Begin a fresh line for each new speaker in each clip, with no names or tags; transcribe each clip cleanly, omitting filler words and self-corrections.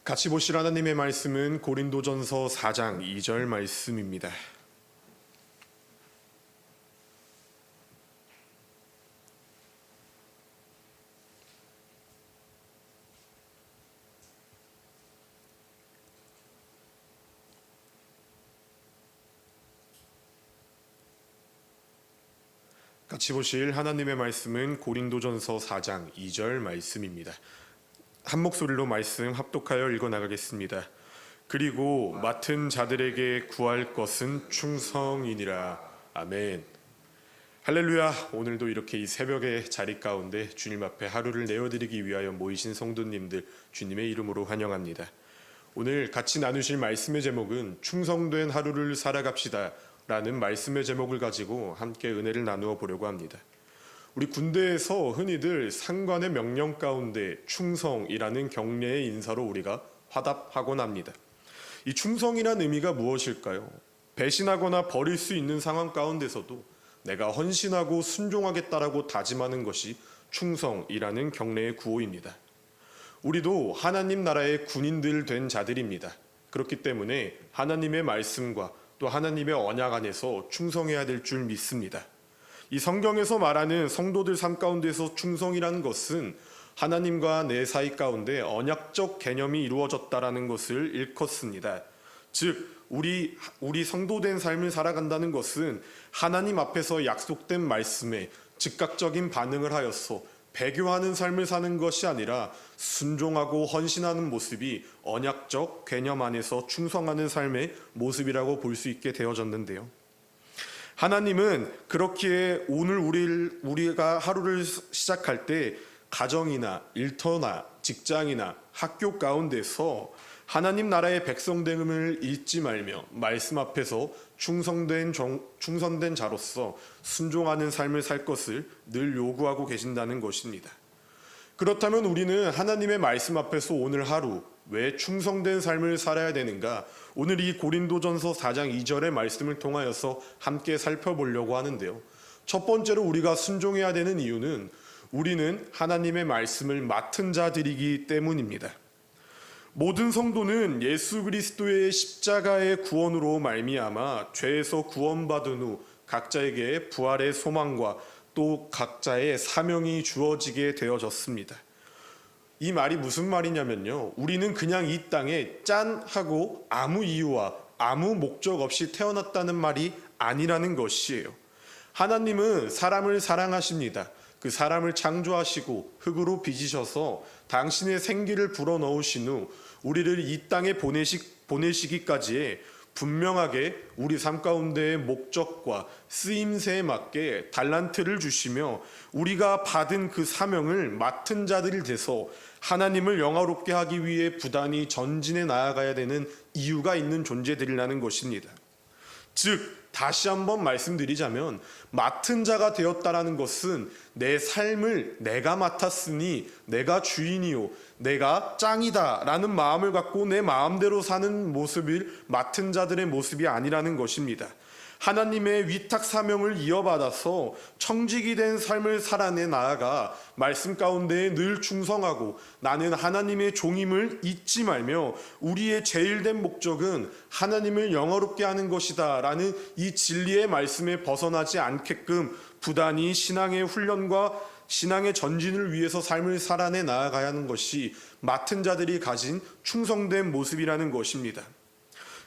같이 보실 하나님의 말씀은 고린도전서 4장 2절 말씀입니다. 같이 보실 하나님의 말씀은 고린도전서 4장 2절 말씀입니다. 한 목소리로 말씀 합독하여 읽어 나가겠습니다. 그리고 맡은 자들에게 구할 것은 충성이니라. 아멘. 할렐루야. 오늘도 이렇게 이 새벽의 자리 가운데 주님 앞에 하루를 내어드리기 위하여 모이신 성도님들 주님의 이름으로 환영합니다. 오늘 같이 나누실 말씀의 제목은 충성된 하루를 살아갑시다 라는 말씀의 제목을 가지고 함께 은혜를 나누어 보려고 합니다. 우리 군대에서 흔히들 상관의 명령 가운데 충성이라는 경례의 인사로 우리가 화답하곤 합니다. 이 충성이란 의미가 무엇일까요? 배신하거나 버릴 수 있는 상황 가운데서도 내가 헌신하고 순종하겠다라고 다짐하는 것이 충성이라는 경례의 구호입니다. 우리도 하나님 나라의 군인들 된 자들입니다. 그렇기 때문에 하나님의 말씀과 또 하나님의 언약 안에서 충성해야 될 줄 믿습니다. 이 성경에서 말하는 성도들 삶 가운데서 충성이라는 것은 하나님과 내 사이 가운데 언약적 개념이 이루어졌다라는 것을 일컫습니다. 즉 우리 성도된 삶을 살아간다는 것은 하나님 앞에서 약속된 말씀에 즉각적인 반응을 하여서 배교하는 삶을 사는 것이 아니라 순종하고 헌신하는 모습이 언약적 개념 안에서 충성하는 삶의 모습이라고 볼 수 있게 되어졌는데요. 하나님은 그렇기에 오늘 우리가 하루를 시작할 때 가정이나 일터나 직장이나 학교 가운데서 하나님 나라의 백성됨을 잊지 말며 말씀 앞에서 충성된 자로서 순종하는 삶을 살 것을 늘 요구하고 계신다는 것입니다. 그렇다면 우리는 하나님의 말씀 앞에서 오늘 하루 왜 충성된 삶을 살아야 되는가? 오늘 이 고린도전서 4장 2절의 말씀을 통하여서 함께 살펴보려고 하는데요. 첫 번째로 우리가 순종해야 되는 이유는 우리는 하나님의 말씀을 맡은 자들이기 때문입니다. 모든 성도는 예수 그리스도의 십자가의 구원으로 말미암아 죄에서 구원받은 후 각자에게 부활의 소망과 또 각자의 사명이 주어지게 되어졌습니다. 이 말이 무슨 말이냐면요. 우리는 그냥 이 땅에 짠 하고 아무 이유와 아무 목적 없이 태어났다는 말이 아니라는 것이에요. 하나님은 사람을 사랑하십니다. 그 사람을 창조하시고 흙으로 빚으셔서 당신의 생기를 불어넣으신 후 우리를 이 땅에 보내시기까지의 분명하게 우리 삶 가운데의 목적과 쓰임새에 맞게 달란트를 주시며 우리가 받은 그 사명을 맡은 자들이 돼서 하나님을 영화롭게 하기 위해 부단히 전진해 나아가야 되는 이유가 있는 존재들이라는 것입니다. 즉 다시 한번 말씀드리자면 맡은 자가 되었다라는 것은 내 삶을 내가 맡았으니 내가 주인이요 내가 짱이다 라는 마음을 갖고 내 마음대로 사는 모습을 맡은 자들의 모습이 아니라는 것입니다. 하나님의 위탁 사명을 이어받아서 청직이 된 삶을 살아내 나아가 말씀 가운데 늘 충성하고 나는 하나님의 종임을 잊지 말며 우리의 제일된 목적은 하나님을 영화롭게 하는 것이다 라는 이 진리의 말씀에 벗어나지 않게끔 부단히 신앙의 훈련과 신앙의 전진을 위해서 삶을 살아내 나아가야 하는 것이 맡은 자들이 가진 충성된 모습이라는 것입니다.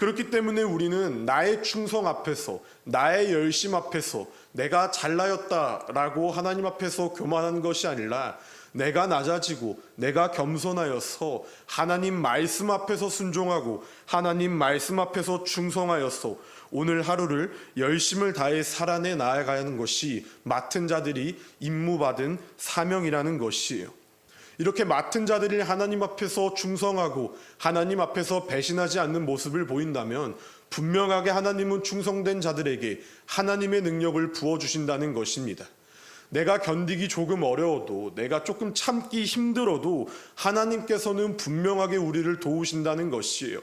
그렇기 때문에 우리는 나의 충성 앞에서 나의 열심 앞에서 내가 잘나였다라고 하나님 앞에서 교만한 것이 아니라 내가 낮아지고 내가 겸손하여서 하나님 말씀 앞에서 순종하고 하나님 말씀 앞에서 충성하여서 오늘 하루를 열심을 다해 살아내 나아가야 하는 것이 맡은 자들이 임무받은 사명이라는 것이에요. 이렇게 맡은 자들이 하나님 앞에서 충성하고 하나님 앞에서 배신하지 않는 모습을 보인다면 분명하게 하나님은 충성된 자들에게 하나님의 능력을 부어주신다는 것입니다. 내가 견디기 조금 어려워도 내가 조금 참기 힘들어도 하나님께서는 분명하게 우리를 도우신다는 것이에요.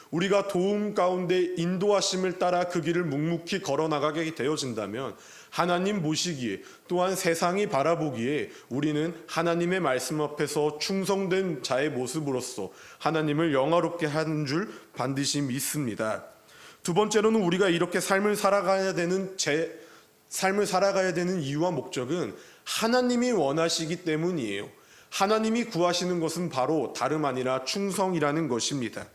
우리가 도움 가운데 인도하심을 따라 그 길을 묵묵히 걸어나가게 되어진다면 하나님 보시기에 또한 세상이 바라보기에 우리는 하나님의 말씀 앞에서 충성된 자의 모습으로서 하나님을 영화롭게 하는 줄 반드시 믿습니다. 두 번째로는 우리가 이렇게 삶을 살아가야 되는 이유와 목적은 하나님이 원하시기 때문이에요. 하나님이 구하시는 것은 바로 다름 아니라 충성이라는 것입니다.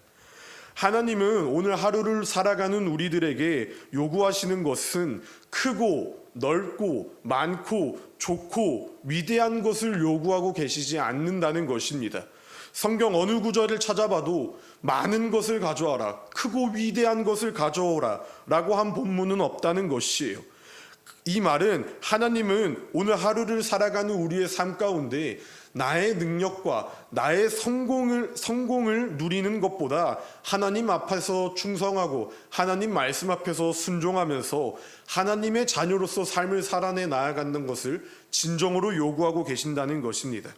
하나님은 오늘 하루를 살아가는 우리들에게 요구하시는 것은 크고 넓고 많고 좋고 위대한 것을 요구하고 계시지 않는다는 것입니다. 성경 어느 구절을 찾아봐도 많은 것을 가져와라, 크고 위대한 것을 가져오라 라고 한 본문은 없다는 것이에요. 이 말은 하나님은 오늘 하루를 살아가는 우리의 삶 가운데 나의 능력과 나의 성공을 누리는 것보다 하나님 앞에서 충성하고 하나님 말씀 앞에서 순종하면서 하나님의 자녀로서 삶을 살아내 나아가는 것을 진정으로 요구하고 계신다는 것입니다.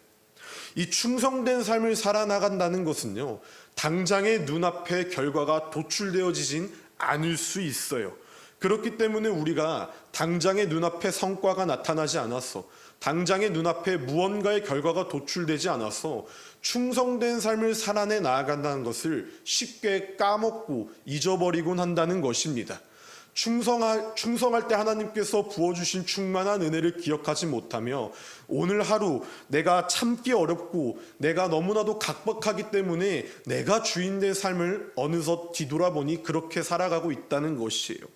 이 충성된 삶을 살아나간다는 것은요, 당장의 눈앞에 결과가 도출되어지진 않을 수 있어요. 그렇기 때문에 우리가 당장의 눈앞에 성과가 나타나지 않았어, 당장의 눈앞에 무언가의 결과가 도출되지 않아서 충성된 삶을 살아내 나아간다는 것을 쉽게 까먹고 잊어버리곤 한다는 것입니다. 충성할 때 하나님께서 부어주신 충만한 은혜를 기억하지 못하며 오늘 하루 내가 참기 어렵고 내가 너무나도 각박하기 때문에 내가 주인된 삶을 어느덧 뒤돌아보니 그렇게 살아가고 있다는 것이에요.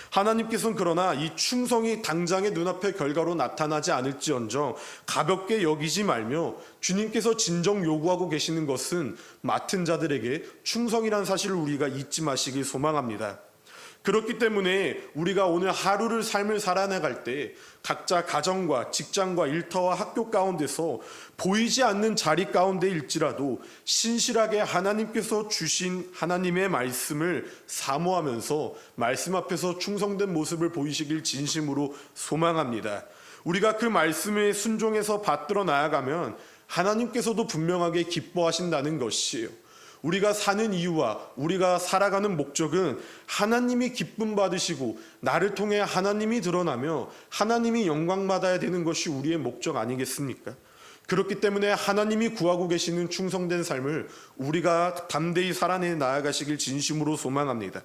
하나님께서는 그러나 이 충성이 당장의 눈앞의 결과로 나타나지 않을지언정 가볍게 여기지 말며 주님께서 진정 요구하고 계시는 것은 맡은 자들에게 충성이라는 사실을 우리가 잊지 마시길 소망합니다. 그렇기 때문에 우리가 오늘 하루를 삶을 살아나갈 때 각자 가정과 직장과 일터와 학교 가운데서 보이지 않는 자리 가운데일지라도 신실하게 하나님께서 주신 하나님의 말씀을 사모하면서 말씀 앞에서 충성된 모습을 보이시길 진심으로 소망합니다. 우리가 그 말씀에 순종해서 받들어 나아가면 하나님께서도 분명하게 기뻐하신다는 것이에요. 우리가 사는 이유와 우리가 살아가는 목적은 하나님이 기쁨 받으시고 나를 통해 하나님이 드러나며 하나님이 영광 받아야 되는 것이 우리의 목적 아니겠습니까? 그렇기 때문에 하나님이 구하고 계시는 충성된 삶을 우리가 담대히 살아내 나아가시길 진심으로 소망합니다.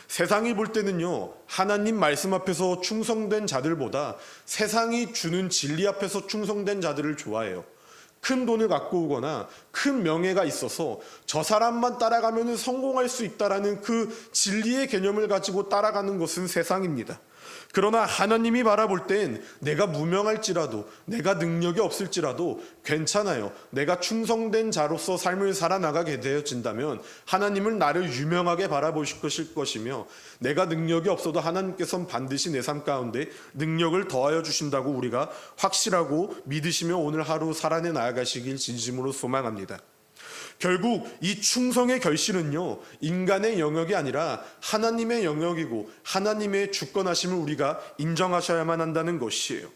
세상이 볼 때는요, 하나님 말씀 앞에서 충성된 자들보다 세상이 주는 진리 앞에서 충성된 자들을 좋아해요. 큰 돈을 갖고 오거나 큰 명예가 있어서 저 사람만 따라가면 성공할 수 있다라는 그 진리의 개념을 가지고 따라가는 것은 세상입니다. 그러나 하나님이 바라볼 땐 내가 무명할지라도 내가 능력이 없을지라도 괜찮아요. 내가 충성된 자로서 삶을 살아나가게 되어진다면 하나님은 나를 유명하게 바라보실 것이며 내가 능력이 없어도 하나님께서는 반드시 내 삶 가운데 능력을 더하여 주신다고 우리가 확실하고 믿으시며 오늘 하루 살아내 나아가시길 진심으로 소망합니다. 결국 이 충성의 결실은요, 인간의 영역이 아니라 하나님의 영역이고 하나님의 주권하심을 우리가 인정하셔야만 한다는 것이에요.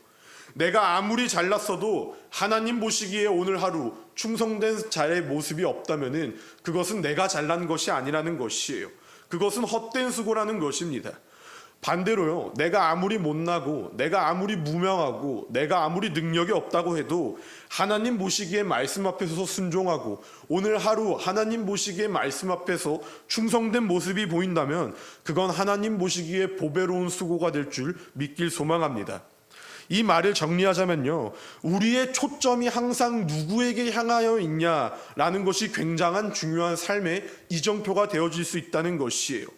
내가 아무리 잘났어도 하나님 보시기에 오늘 하루 충성된 자의 모습이 없다면은 그것은 내가 잘난 것이 아니라는 것이에요. 그것은 헛된 수고라는 것입니다. 반대로요, 내가 아무리 못나고 내가 아무리 무명하고 내가 아무리 능력이 없다고 해도 하나님 보시기에 말씀 앞에서 순종하고 오늘 하루 하나님 보시기에 말씀 앞에서 충성된 모습이 보인다면 그건 하나님 보시기에 보배로운 수고가 될 줄 믿길 소망합니다. 이 말을 정리하자면요, 우리의 초점이 항상 누구에게 향하여 있냐라는 것이 굉장한 중요한 삶의 이정표가 되어질 수 있다는 것이에요.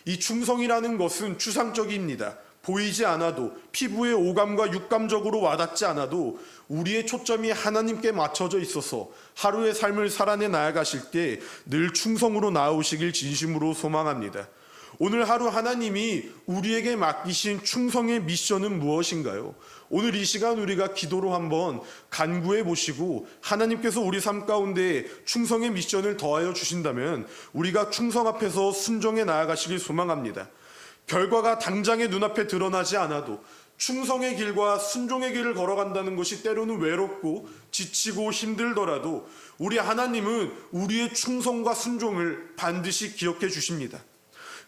이 충성이라는 것은 추상적입니다. 보이지 않아도 피부의 오감과 육감적으로 와닿지 않아도 우리의 초점이 하나님께 맞춰져 있어서 하루의 삶을 살아내 나아가실 때 늘 충성으로 나아오시길 진심으로 소망합니다. 오늘 하루 하나님이 우리에게 맡기신 충성의 미션은 무엇인가요? 오늘 이 시간 우리가 기도로 한번 간구해 보시고 하나님께서 우리 삶 가운데 충성의 미션을 더하여 주신다면 우리가 충성 앞에서 순종해 나아가시길 소망합니다. 결과가 당장의 눈앞에 드러나지 않아도 충성의 길과 순종의 길을 걸어간다는 것이 때로는 외롭고 지치고 힘들더라도 우리 하나님은 우리의 충성과 순종을 반드시 기억해 주십니다.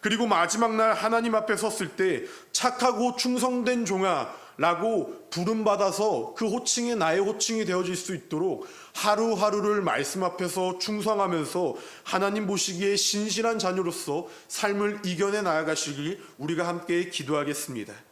그리고 마지막 날 하나님 앞에 섰을 때 착하고 충성된 종아 라고 부름받아서 그 호칭이 나의 호칭이 되어질 수 있도록 하루하루를 말씀 앞에서 충성하면서 하나님 보시기에 신실한 자녀로서 삶을 이겨내 나아가시길 우리가 함께 기도하겠습니다.